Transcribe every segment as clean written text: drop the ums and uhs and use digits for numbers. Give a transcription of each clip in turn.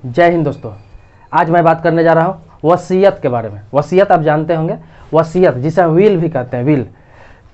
जय हिंद दोस्तों। आज मैं बात करने जा रहा हूँ वसीयत के बारे में। वसीयत आप जानते होंगे, वसीयत जिसे विल भी कहते हैं, विल।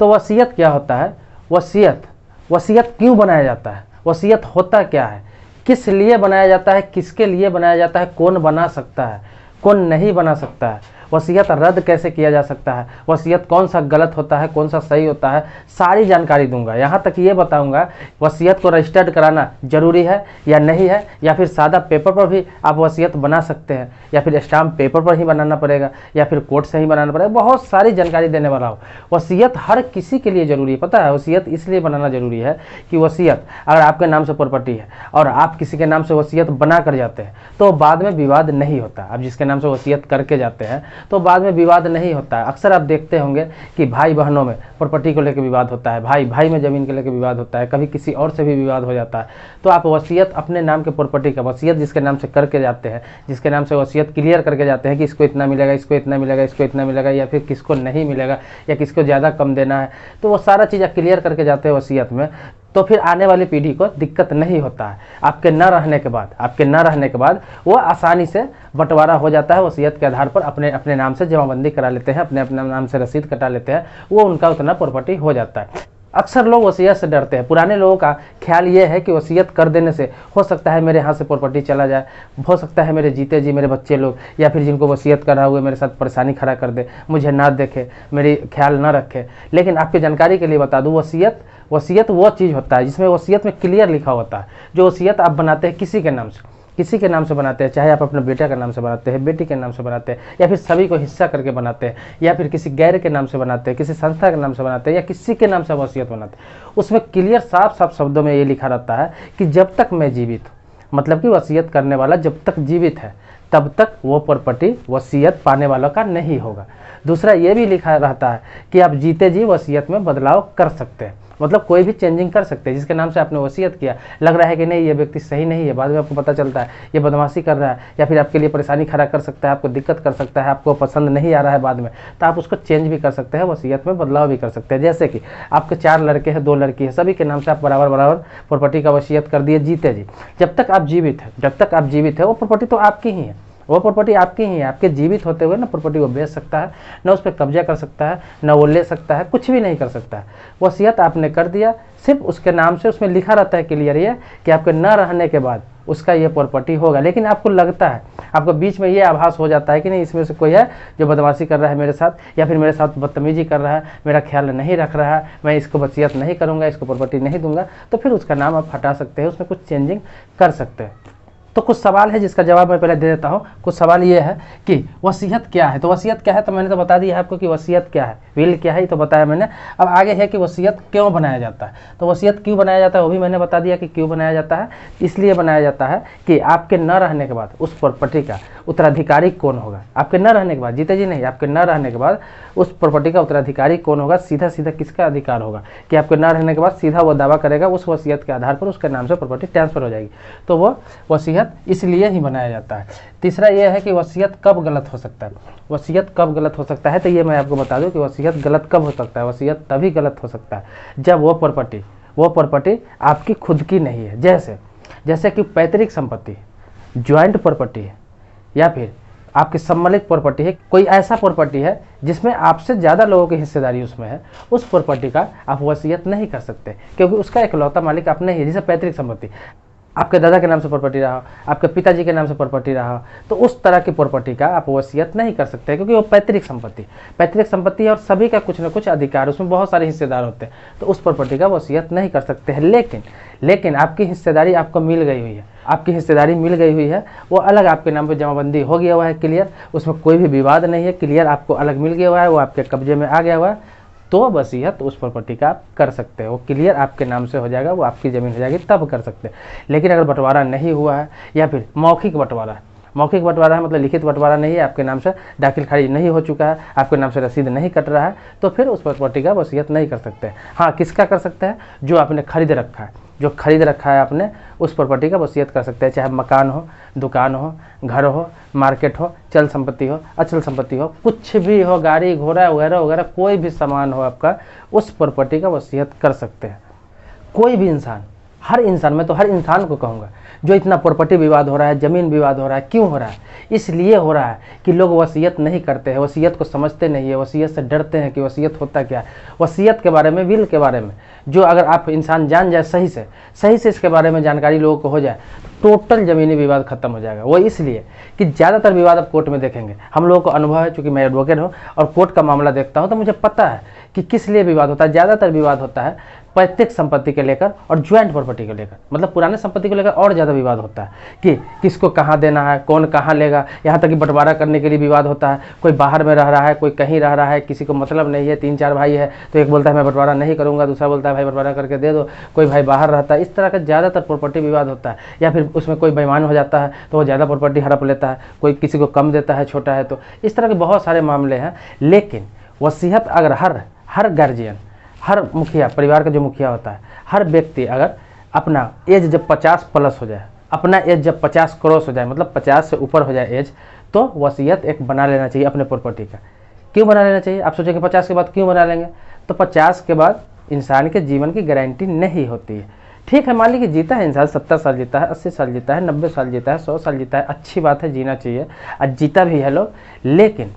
तो वसीयत क्या होता है? वसीयत वसीयत क्यों बनाया जाता है? वसीयत होता क्या है? किस लिए बनाया जाता है? किसके लिए बनाया जाता है? कौन बना सकता है, कौन नहीं बना सकता है? वसीयत रद्द कैसे किया जा सकता है? वसीयत कौन सा गलत होता है, कौन सा सही होता है, सारी जानकारी दूंगा। यहाँ तक ये बताऊंगा वसीयत को रजिस्टर्ड कराना जरूरी है या नहीं है, या फिर सादा पेपर पर भी आप वसीयत बना सकते हैं, या फिर स्टाम्प पेपर पर ही बनाना पड़ेगा, या फिर कोर्ट से ही बनाना पड़ेगा। बहुत सारी जानकारी देने वाला हूँ। वसीयत हर किसी के लिए ज़रूरी है। पता है वसीयत इसलिए बनाना ज़रूरी है कि वसीयत अगर आपके नाम से प्रॉपर्टी है और आप किसी के नाम से वसीयत बना कर जाते हैं तो बाद में विवाद नहीं होता। आप जिसके नाम से वसीयत करके जाते हैं तो बाद में विवाद नहीं होता है। अक्सर आप देखते होंगे कि भाई बहनों में प्रॉपर्टी को लेकर विवाद होता है, भाई भाई में ज़मीन को लेकर विवाद होता है, कभी किसी और से भी विवाद हो जाता है। तो आप वसीयत अपने नाम के प्रॉपर्टी का वसीयत जिसके नाम से करके जाते हैं, जिसके नाम से वसीयत क्लियर करके जाते हैं कि इसको इतना मिलेगा, इसको इतना मिलेगा, इसको इतना मिलेगा, या फिर किसको नहीं मिलेगा, या किसको ज़्यादा कम देना है, तो वो सारा चीज़ क्लियर करके जाते हैं वसीयत में। तो फिर आने वाली पीढ़ी को दिक्कत नहीं होता है। आपके न रहने के बाद वो आसानी से बंटवारा हो जाता है। वसीयत के आधार पर अपने अपने नाम से जमाबंदी करा लेते हैं, अपने अपने नाम से रसीद कटा लेते हैं, वो उनका उतना प्रॉपर्टी हो जाता है। अक्सर लोग वसीयत से डरते हैं। पुराने लोगों का ख्याल ये है कि वसीयत कर देने से हो सकता है मेरे हाथ से प्रॉपर्टी चला जाए, हो सकता है मेरे जीते जी मेरे बच्चे लोग या फिर जिनको वसीयत करा हुए मेरे साथ परेशानी खड़ा कर दे, मुझे ना देखे, मेरी ख्याल ना रखे। लेकिन आपकी जानकारी के लिए बता दूं, वसीयत वो चीज़ होता है जिसमें वसीयत में क्लियर लिखा होता है। जो वसीयत आप बनाते हैं किसी के नाम से बनाते हैं, चाहे आप अपने बेटे के नाम से बनाते हैं, बेटी के नाम से बनाते हैं, या फिर सभी को हिस्सा करके बनाते हैं, या फिर किसी गैर के नाम से बनाते हैं, किसी संस्था के नाम से बनाते हैं, या किसी के नाम से वसीयत बनाते हैं, उसमें क्लियर साफ साफ शब्दों में ये लिखा रहता है कि जब तक मैं जीवित हूँ, मतलब कि वसीयत करने वाला जब तक जीवित है तब तक वो प्रॉपर्टी वसीयत पाने वालों का नहीं होगा। दूसरा ये भी लिखा रहता है कि आप जीते जी वसीयत में बदलाव कर सकते हैं, मतलब कोई भी चेंजिंग कर सकते हैं। जिसके नाम से आपने वसीयत किया, लग रहा है कि नहीं ये व्यक्ति सही नहीं है, बाद में आपको पता चलता है ये बदमाशी कर रहा है, या फिर आपके लिए परेशानी खड़ा कर सकता है, आपको दिक्कत कर सकता है, आपको पसंद नहीं आ रहा है बाद में, तो आप उसको चेंज भी कर सकते हैं, वसीयत में बदलाव भी कर सकते हैं। जैसे कि आपके 4 लड़के हैं, 2 लड़की है, सभी के नाम से आप बराबर प्रॉपर्टी का वसीयत कर दिए जीते जी। जब तक आप जीवित है वो प्रॉपर्टी तो आपकी ही है, वो प्रॉपर्टी आपकी ही है। आपके जीवित होते हुए ना प्रॉपर्टी वो बेच सकता है, ना उस पर कब्जा कर सकता है, ना वो ले सकता है, कुछ भी नहीं कर सकता है। वसीयत आपने कर दिया, सिर्फ उसके नाम से उसमें लिखा रहता है क्लियर ये कि आपके न रहने के बाद उसका ये प्रॉपर्टी होगा। लेकिन आपको लगता है, आपको बीच में ये आभास हो जाता है कि नहीं इसमें से कोई है जो बदमाशी कर रहा है मेरे साथ, या फिर मेरे साथ बदतमीजी कर रहा है, मेरा ख्याल नहीं रख रहा है, मैं इसको वसीयत नहीं करूँगा, इसको प्रॉपर्टी नहीं दूंगा, तो फिर उसका नाम आप हटा सकते हैं, उसमें कुछ चेंजिंग कर सकते हैं। तो कुछ सवाल है जिसका जवाब मैं पहले दे देता हूँ। कुछ सवाल ये है कि वसीयत क्या है। तो वसीयत क्या है तो मैंने तो बता दिया है आपको कि वसीयत क्या है, विल क्या है, ये तो बताया मैंने। अब आगे है कि वसीयत क्यों बनाया जाता है। तो वसीयत क्यों बनाया जाता है वो भी मैंने बता दिया कि क्यों बनाया जाता है। इसलिए बनाया जाता है कि आपके न रहने के बाद उस प्रॉपर्टी का उत्तराधिकारी कौन होगा। आपके न रहने के बाद, जीते जी नहीं, आपके न रहने के बाद उस प्रॉपर्टी का उत्तराधिकारी कौन होगा, सीधा सीधा किसका अधिकार होगा कि आपके न रहने के बाद सीधा वो दावा करेगा, उस वसीयत के आधार पर उसके नाम से प्रॉपर्टी ट्रांसफर हो जाएगी। तो वो वसीयत इसलिए ही बनाया जाता है। तीसरा ये है कि वसीयत कब गलत हो सकता है। वसीयत कब गलत हो सकता है तो ये मैं आपको बता दूं कि वसीयत गलत कब हो सकता है। वसीयत तभी गलत हो सकता है जब वो प्रॉपर्टी आपकी खुद की नहीं है। जैसे कि पैतृक संपत्ति, ज्वाइंट प्रॉपर्टी है, या फिर आपकी सम्मिलित प्रॉपर्टी है, कोई ऐसा प्रॉपर्टी है जिसमें आपसे ज़्यादा लोगों की हिस्सेदारी उसमें है, उस प्रॉपर्टी का आप वसीयत नहीं कर सकते क्योंकि उसका इकलौता मालिक आप नहीं है। जैसे पैतृक संपत्ति, आपके दादा के नाम से प्रॉपर्टी रहा, आपके पिताजी के नाम से प्रॉपर्टी रहा, तो उस तरह की प्रॉपर्टी का आप वसीयत नहीं कर सकते क्योंकि वो पैतृक संपत्ति है और सभी का कुछ न कुछ अधिकार, उसमें बहुत सारे हिस्सेदार होते हैं, तो उस प्रॉपर्टी का वसीयत नहीं कर सकते हैं। लेकिन आपकी हिस्सेदारी आपको मिल गई हुई है, वो अलग आपके नाम पर जमाबंदी हो गया हुआ है क्लियर, उसमें कोई भी विवाद नहीं है, क्लियर आपको अलग मिल गया हुआ है, वो आपके कब्जे में आ गया हुआ है, तो वसीयत उस प्रॉपर्टी का आप कर सकते हैं। वो क्लियर आपके नाम से हो जाएगा, वो आपकी ज़मीन हो जाएगी, तब कर सकते हैं। लेकिन अगर बंटवारा नहीं हुआ है या फिर मौखिक बंटवारा है, मतलब लिखित बंटवारा नहीं है, आपके नाम से दाखिल खारिज नहीं हो चुका है, आपके नाम से रसीद नहीं कट रहा है, तो फिर उस प्रॉपर्टी का वसीयत नहीं कर सकते। हाँ, किसका कर सकते हैं? जो आपने खरीद रखा है आपने, उस प्रॉपर्टी का वसीयत कर सकते हैं, चाहे मकान हो, दुकान हो, घर हो, मार्केट हो, चल संपत्ति हो, अचल संपत्ति हो, कुछ भी हो, गाड़ी घोड़ा वगैरह वगैरह, कोई भी सामान हो आपका, उस प्रॉपर्टी का वसीयत कर सकते हैं। कोई भी इंसान हर इंसान, मैं तो हर इंसान को कहूँगा, जो इतना प्रॉपर्टी विवाद हो रहा है, ज़मीन विवाद हो रहा है, क्यों हो रहा है? इसलिए हो रहा है कि लोग वसीयत नहीं करते हैं, वसीयत को समझते नहीं है, वसीयत से डरते हैं कि वसीयत होता क्या है। वसीयत के बारे में, विल के बारे में जो अगर आप इंसान जान जाए सही से इसके बारे में जानकारी लोगों को हो जाए, टोटल ज़मीनी विवाद खत्म हो जाएगा। वो इसलिए कि ज़्यादातर विवाद आप कोर्ट में देखेंगे, हम लोगों को अनुभव है, चूँकि मैं एडवोकेट हूँ और कोर्ट का मामला देखता हूँ, तो मुझे पता है कि किस लिए विवाद होता है। ज़्यादातर विवाद होता है पैतृक संपत्ति के लेकर और ज्वाइंट प्रॉपर्टी को लेकर, मतलब पुराने संपत्ति को लेकर और ज़्यादा विवाद होता है कि किसको कहाँ देना है, कौन कहाँ लेगा। यहाँ तक कि बंटवारा करने के लिए विवाद होता है, कोई बाहर में रह रहा है, कोई कहीं रह रहा है, किसी को मतलब नहीं है, 3-4 भाई है, तो एक बोलता है मैं बंटवारा नहीं करूँगा, दूसरा बोलता है भाई बंटवारा करके दे दो, कोई भाई बाहर रहता है। इस तरह का ज़्यादातर प्रॉपर्टी विवाद होता है। या फिर उसमें कोई बेईमान हो जाता है तो वो ज़्यादा प्रॉपर्टी हड़प लेता है, कोई किसी को कम देता है, छोटा है, तो इस तरह के बहुत सारे मामले हैं। लेकिन वसीयत अगर हर गार्जियन, हर मुखिया, परिवार का जो मुखिया होता है, हर व्यक्ति अगर अपना एज जब 50 प्लस हो जाए, अपना एज जब 50 क्रॉस हो जाए, मतलब 50 से ऊपर हो जाए एज, तो वसीयत एक बना लेना चाहिए अपने प्रॉपर्टी का। क्यों बना लेना चाहिए? आप सोचेंगे 50 के बाद क्यों बना लेंगे? तो 50 के बाद इंसान के जीवन की गारंटी नहीं होती है। ठीक है, मान लीजिए जीता है इंसान, 70 साल जीता है, 80 साल जीता है, 90 साल जीता है, 100 साल जीता है, अच्छी बात है, जीना चाहिए, आज जीता भी है लोग।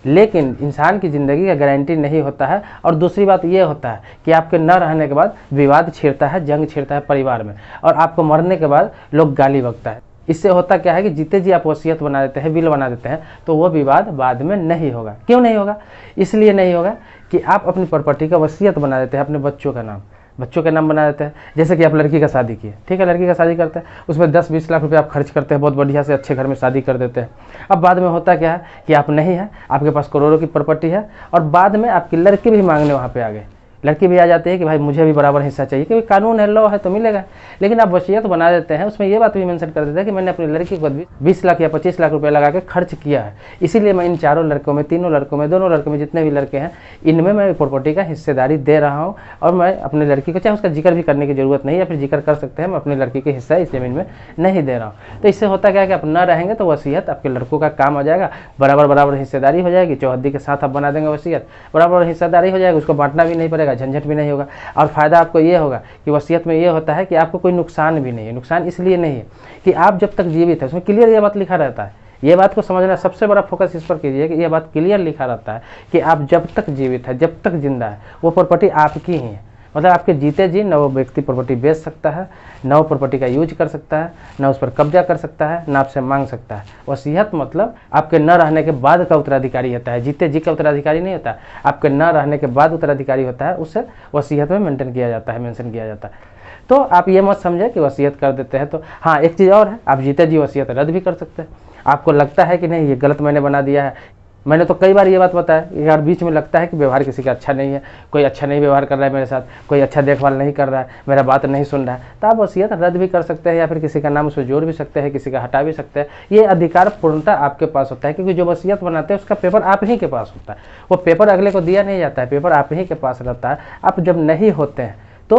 लेकिन इंसान की ज़िंदगी का गारंटी नहीं होता है। और दूसरी बात ये होता है कि आपके न रहने के बाद विवाद छिड़ता है, जंग छिड़ता है परिवार में, और आपको मरने के बाद लोग गाली बकता है। इससे होता क्या है कि जीते जी आप वसीयत बना देते हैं, विल बना देते हैं, तो वो विवाद बाद में नहीं होगा। क्यों नहीं होगा? इसलिए नहीं होगा कि आप अपनी प्रॉपर्टी का वसीयत बना देते हैं अपने बच्चों के नाम बना देते हैं। जैसे कि आप लड़की का शादी किए, ठीक है, लड़की का शादी करते हैं, उसमें 10-20 लाख रुपए आप खर्च करते हैं, बहुत बढ़िया से अच्छे घर में शादी कर देते हैं। अब बाद में होता क्या है कि आप नहीं है, आपके पास करोड़ों की प्रॉपर्टी है, और बाद में आपकी लड़की भी मांगने वहाँ पे आ गए, लड़की भी आ जाती है कि भाई मुझे भी बराबर हिस्सा चाहिए, क्योंकि कानून है, लॉ है, तो मिलेगा। लेकिन आप वसीयत बना देते हैं, उसमें ये बात भी मेंशन कर देते हैं कि मैंने अपनी लड़की को 20 लाख या 25 लाख रुपए लगा के खर्च किया है, इसीलिए मैं इन चारों लड़कों में, तीनों लड़कों में, दोनों लड़कों में, जितने भी लड़के हैं, इनमें मैं प्रॉपर्टी का हिस्सेदारी दे रहा हूँ। और मैं अपनी लड़की को, चाहे उसका जिक्र भी करने की जरूरत नहीं है, फिर जिक्र कर सकते हैं, मैं अपनी लड़की के हिस्सा इस जमीन में नहीं दे रहा हूँ। तो इससे होता क्या है कि आप न रहेंगे तो वसीयत आपके लड़कों का काम आ जाएगा, बराबर हिस्सेदारी हो जाएगी, चौहद्दी के साथ आप बना देंगे वसीयत, बराबर हिस्सेदारी हो जाएगी, उसको बांटना भी नहीं पड़ेगा, झंझट भी नहीं होगा। और फायदा आपको ये होगा कि वसीयत में ये होता है कि आपको कोई नुकसान भी नहीं है। नुकसान इसलिए नहीं है कि आप जब तक जीवित है, उसमें क्लियर ये बात लिखा रहता है, ये बात को समझना, सबसे बड़ा फोकस इस पर कीजिए कि ये बात क्लियर लिखा रहता है कि आप जब तक जीवित है, जब तक जिंदा है, वो प्रॉपर्टी आपकी ही है। मतलब आपके जीते जी न वो व्यक्ति प्रॉपर्टी बेच सकता है, न वो प्रॉपर्टी का यूज कर सकता है, न उस पर कब्जा कर सकता है, न आपसे मांग सकता है। वसीयत मतलब आपके न रहने के बाद का उत्तराधिकारी होता है, जीते जी का उत्तराधिकारी नहीं होता, आपके न रहने के बाद उत्तराधिकारी होता है, उससे वसीयत में मेंशन किया जाता है। तो आप ये मत समझे कि वसीयत कर देते हैं तो हाँ, एक चीज़ और है, आप जीते जी वसीयत रद्द भी कर सकते हैं। आपको लगता है कि नहीं ये गलत मैंने बना दिया है, मैंने तो कई बार ये बात बताया यार, बीच में लगता है कि व्यवहार किसी का अच्छा नहीं है, कोई अच्छा नहीं व्यवहार कर रहा है मेरे साथ, कोई अच्छा देखभाल नहीं कर रहा है, मेरा बात नहीं सुन रहा है, तो आप वसीयत रद्द भी कर सकते हैं, या फिर किसी का नाम उसमें जोड़ भी सकते हैं, किसी का हटा भी सकते हैं। ये अधिकार पूर्णतः आपके पास होता है, क्योंकि जो वसीयत बनाते हैं उसका पेपर आप ही के पास होता है, वो पेपर अगले को दिया नहीं जाता है, पेपर आप ही के पास रहता है। आप जब नहीं होते हैं तो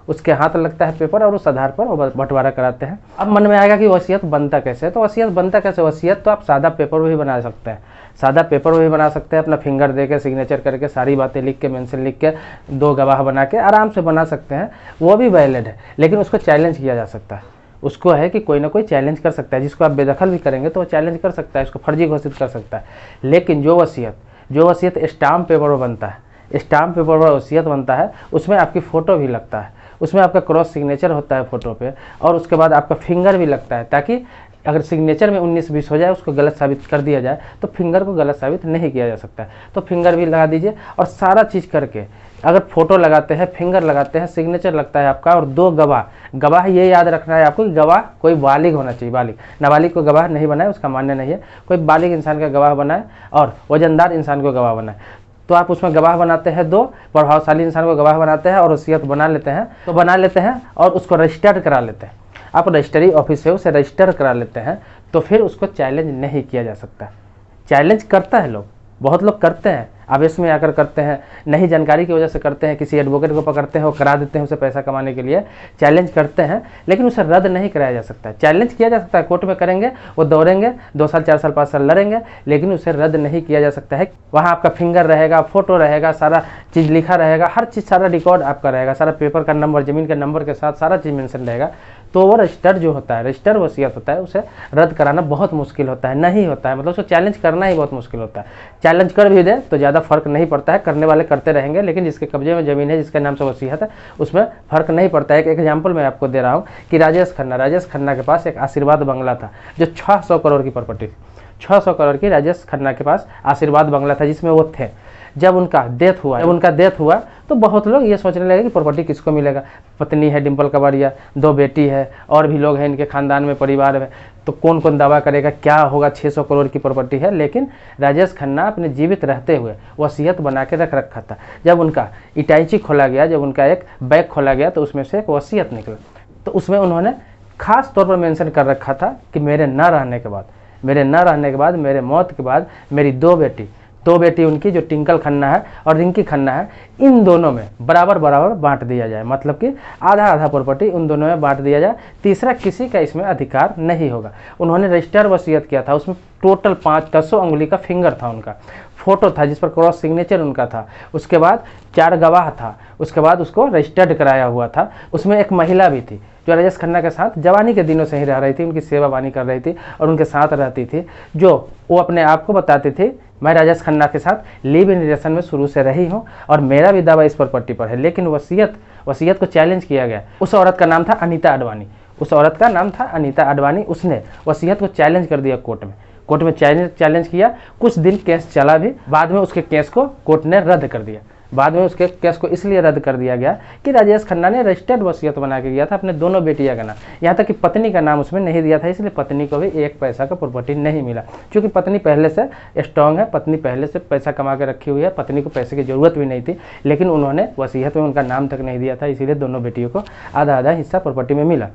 उसके हाथ लगता है पेपर, और उस आधार पर वो बंटवारा कराते हैं। अब मन में आएगा कि वसीयत बनता कैसे, तो वसीयत बनता कैसे? वसीयत तो आप सादा पेपर भी बना सकते हैं, सादा पेपर भी बना सकते हैं, अपना फिंगर दे के, सिग्नेचर करके, सारी बातें लिख के, मेंशन लिख के, 2 गवाह बना के आराम से बना सकते हैं, वो भी वैलिड है। लेकिन उसको चैलेंज किया जा सकता है, उसको है कि कोई ना कोई चैलेंज कर सकता है, जिसको आप बेदखल भी करेंगे तो वो चैलेंज कर सकता है, उसको फर्जी घोषित कर सकता है। लेकिन जो वसीयत स्टाम्प पेपर पर बनता है, स्टाम्प पेपर पर वसीयत बनता है, उसमें आपकी फ़ोटो भी लगता है, उसमें आपका क्रॉस सिग्नेचर होता है फ़ोटो पे, और उसके बाद आपका फिंगर भी लगता है, ताकि अगर सिग्नेचर में 19-20 हो जाए, उसको गलत साबित कर दिया जाए, तो फिंगर को गलत साबित नहीं किया जा सकता है। तो फिंगर भी लगा दीजिए, और सारा चीज़ करके अगर फोटो लगाते हैं, फिंगर लगाते हैं, सिग्नेचर लगता है आपका, और 2 गवाह ये याद रखना है आपको कि गवाह कोई बालिग होना चाहिए, बालिग, नाबालिग को गवाह नहीं बनाए, उसका मान्य नहीं है, कोई बालिग इंसान का गवाह बनाए और वजनदार इंसान को गवाह बनाए। तो आप उसमें गवाह बनाते हैं, 2 प्रभावशाली इंसान को गवाह बनाते हैं और वसीयत बना लेते हैं और उसको रजिस्टर करा लेते हैं। आप रजिस्ट्री ऑफिस से उसे रजिस्टर करा लेते हैं, तो फिर उसको चैलेंज नहीं किया जा सकता। चैलेंज करता है लोग, बहुत लोग करते हैं, आवेश में आकर करते हैं, नहीं जानकारी की वजह से करते हैं, किसी एडवोकेट को पकड़ते हैं, वो करा देते हैं, उसे पैसा कमाने के लिए चैलेंज करते हैं, लेकिन उसे रद्द नहीं कराया जा सकता है। चैलेंज किया जा सकता है, कोर्ट में करेंगे, वो दौड़ेंगे, 2 साल 4 साल 5 साल लड़ेंगे, लेकिन उसे रद्द नहीं किया जा सकता है। वहाँ आपका फिंगर रहेगा, फोटो रहेगा, सारा चीज़ लिखा रहेगा, हर चीज़, सारा रिकॉर्ड आपका रहेगा, सारा पेपर का नंबर, ज़मीन के नंबर के साथ सारा चीज़ मेंशन रहेगा। तो वो रजिस्टर जो होता है, रजिस्टर वसीयत होता है, उसे रद्द कराना बहुत मुश्किल होता है, नहीं होता है, मतलब उसको चैलेंज करना ही बहुत मुश्किल होता है। चैलेंज कर भी दे तो ज़्यादा फर्क नहीं पड़ता है, करने वाले करते रहेंगे, लेकिन जिसके कब्जे में ज़मीन है, जिसके नाम से वसीयत है, उसमें फ़र्क नहीं पड़ता है। एक एग्जाम्पल मैं आपको दे रहा हूँ कि राजेश खन्ना के पास एक आशीर्वाद बंगला था जो 600 करोड़ की प्रॉपर्टी थी। 600 करोड़ की राजेश खन्ना के पास आशीर्वाद बंगला था जिसमें वो थे। जब उनका डेथ हुआ तो बहुत लोग ये सोचने लगे कि प्रॉपर्टी किसको मिलेगा। पत्नी है डिम्पल कबाड़िया, 2 बेटी है, और भी लोग हैं इनके खानदान में, परिवार में, तो कौन कौन दावा करेगा क्या होगा। 600 करोड़ की प्रॉपर्टी है, लेकिन राजेश खन्ना अपने जीवित रहते हुए वसीयत बना के रख रखा था। जब उनका इटाची खोला गया, जब उनका एक बैग खोला गया, तो उसमें से एक वसीयत निकला। तो उसमें उन्होंने खास तौर पर मेंशन कर रखा था कि मेरे न रहने के बाद, मेरे मौत के बाद मेरी 2 बेटी उनकी, जो टिंकल खन्ना है और रिंकी खन्ना है, इन दोनों में बराबर बांट दिया जाए। मतलब कि आधा आधा प्रॉपर्टी उन दोनों में बांट दिया जाए, तीसरा किसी का इसमें अधिकार नहीं होगा। उन्होंने रजिस्टर वसीयत किया था, उसमें टोटल 500 उंगली का फिंगर था, उनका फोटो था जिस पर क्रॉस सिग्नेचर उनका था, उसके बाद 4 गवाह था, उसके बाद उसको रजिस्टर्ड कराया हुआ था। उसमें एक महिला भी थी जो राजेश खन्ना के साथ जवानी के दिनों से ही रह रही थी, उनकी सेवा वानी कर रही थी और उनके साथ रहती थी, जो वो अपने आप को बताती थी मैं राजेश खन्ना के साथ लिव इन रिलेशन में शुरू से रही हूँ और मेरा भी दावा इस प्रॉपर्टी पर है। लेकिन वसीयत को चैलेंज किया गया। उस औरत का नाम था अनीता अडवाणी। उसने वसीयत को चैलेंज कर दिया कोर्ट में चैलेंज किया। कुछ दिन केस चला भी, बाद में उसके केस को कोर्ट ने रद्द कर दिया। बाद में उसके केस को इसलिए रद्द कर दिया गया कि राजेश खन्ना ने रजिस्टर्ड वसीयत बना के गया था अपने दोनों बेटियां का नाम, यहाँ तक कि पत्नी का नाम उसमें नहीं दिया था, इसलिए पत्नी को भी 1 पैसा का प्रॉपर्टी नहीं मिला। क्योंकि पत्नी पहले से स्ट्रांग है, पत्नी पहले से पैसा कमा के रखी हुई है, पत्नी को पैसे की जरूरत भी नहीं थी, लेकिन उन्होंने वसीयत में उनका नाम तक नहीं दिया था, इसीलिए दोनों बेटियों को आधा आधा हिस्सा प्रॉपर्टी में मिला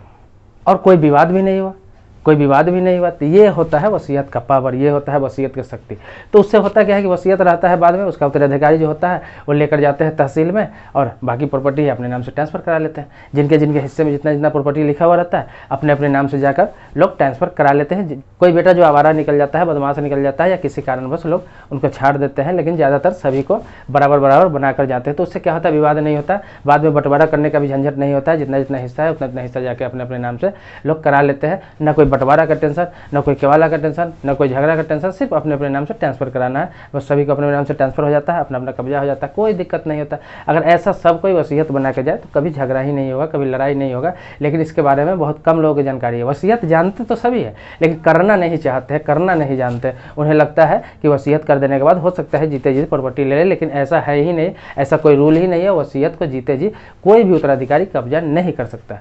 और कोई विवाद भी नहीं हुआ। तो ये होता है वसीयत का पावर, ये होता है वसीयत की शक्ति। तो उससे होता क्या है कि वसीयत रहता है, बाद में उसका उत्तराधिकारी जो होता है वो लेकर जाते हैं तहसील में और बाकी प्रॉपर्टी अपने नाम से ट्रांसफ़र करा लेते हैं। जिनके हिस्से में जितना प्रॉपर्टी लिखा हुआ रहता है अपने नाम से जाकर लोग ट्रांसफ़र करा लेते हैं। कोई बेटा जो आवारा निकल जाता है, बदमाश निकल जाता है या किसी कारणवश लोग उनको छाड़ देते हैं, लेकिन ज़्यादातर सभी को बराबर बनाकर जाते हैं। तो उससे क्या होता है, विवाद नहीं होता, बाद में बंटवारा करने का भी झंझट नहीं होता है। जितना हिस्सा है उतना हिस्सा जाकर अपने नाम से लोग करा लेते हैं। न कोई बंटवारा का टेंशन, न कोई केवाला का टेंशन, न कोई झगड़ा का टेंशन, सिर्फ अपने नाम से ट्रांसफ़र कराना है, बस सभी को अपने नाम से ट्रांसफ़र हो जाता है, अपना कब्जा हो जाता है, कोई दिक्कत नहीं होता। अगर ऐसा सब कोई वसीयत बना के जाए तो कभी झगड़ा ही नहीं होगा, कभी लड़ाई नहीं होगा। लेकिन इसके बारे में बहुत कम लोगों को जानकारी है। वसीयत जानते तो सभी है, लेकिन करना नहीं चाहते हैं, करना नहीं जानते। उन्हें लगता है कि वसीयत कर देने के बाद हो सकता है जीते जी प्रॉपर्टी ले ले, लेकिन ऐसा है ही नहीं, ऐसा कोई रूल ही नहीं है। वसीयत को जीते जी कोई भी उत्तराधिकारी कब्जा नहीं कर सकता।